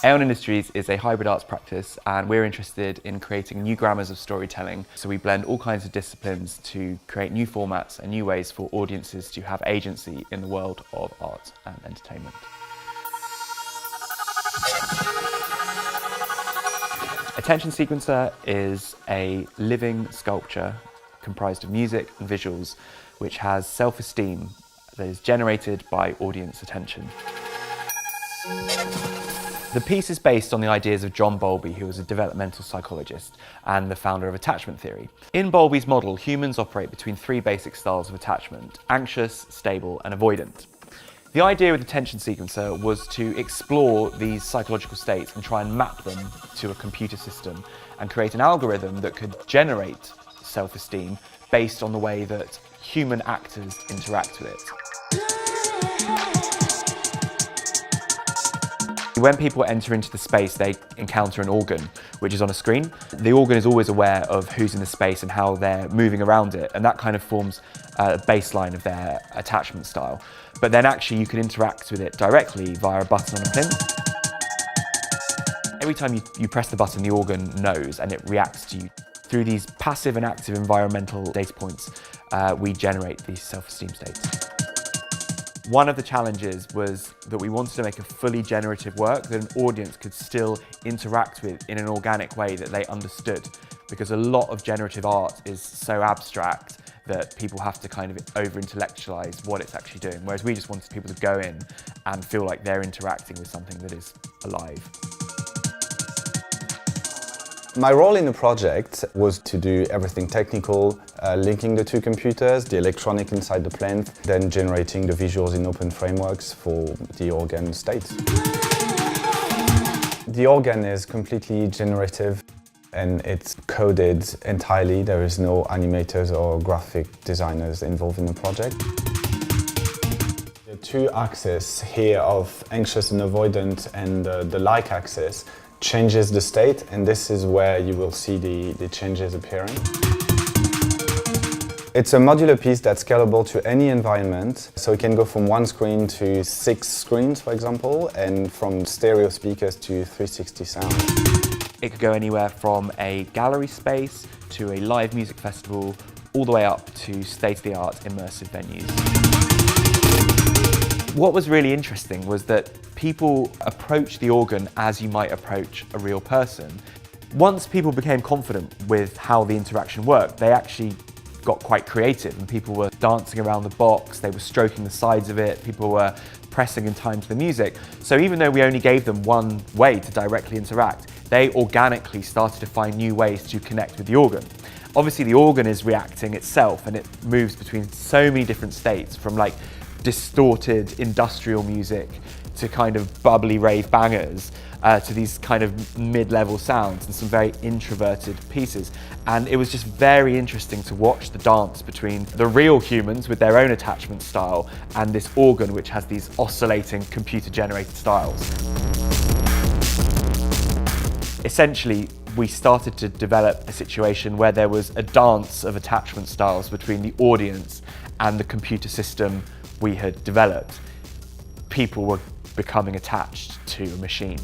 Aeon Industries is a hybrid arts practice, and we're interested in creating new grammars of storytelling. So we blend all kinds of disciplines to create new formats and new ways for audiences to have agency in the world of art and entertainment. Attention Sequencer is a living sculpture comprised of music and visuals, which has self-esteem that is generated by audience attention. The piece is based on the ideas of John Bowlby, who was a developmental psychologist and the founder of attachment theory. In Bowlby's model, humans operate between three basic styles of attachment: anxious, stable, and avoidant. The idea with Attention Sequencer was to explore these psychological states and try and map them to a computer system and create an algorithm that could generate self-esteem based on the way that human actors interact with it. When people enter into the space, they encounter an organ, which is on a screen. The organ is always aware of who's in the space and how they're moving around it, and that kind of forms a baseline of their attachment style. But then actually you can interact with it directly via a button on a pin. Every time you press the button, the organ knows and it reacts to you. Through these passive and active environmental data points, we generate these self-esteem states. One of the challenges was that we wanted to make a fully generative work that an audience could still interact with in an organic way that they understood, because a lot of generative art is so abstract that people have to kind of over-intellectualize what it's actually doing, whereas we just wanted people to go in and feel like they're interacting with something that is alive. My role in the project was to do everything technical, linking the two computers, the electronic inside the plinth, then generating the visuals in open frameworks for the organ state. The organ is completely generative and it's coded entirely. There is no animators or graphic designers involved in the project. The two axes here of anxious and avoidant and the like axis changes the state, and this is where you will see the changes appearing. It's a modular piece that's scalable to any environment, so it can go from one screen to 6 screens, for example, and from stereo speakers to 360 sound. It could go anywhere from a gallery space to a live music festival, all the way up to state-of-the-art immersive venues. What was really interesting was that people approach the organ as you might approach a real person. Once people became confident with how the interaction worked, they actually got quite creative, and people were dancing around the box, they were stroking the sides of it, people were pressing in time to the music. So even though we only gave them one way to directly interact, they organically started to find new ways to connect with the organ. Obviously the organ is reacting itself, and it moves between so many different states, from like distorted industrial music to kind of bubbly rave bangers to these kind of mid-level sounds and some very introverted pieces. And it was just very interesting to watch the dance between the real humans with their own attachment style and this organ which has these oscillating computer-generated styles. Essentially, we started to develop a situation where there was a dance of attachment styles between the audience and the computer system we had developed. People were becoming attached to a machine.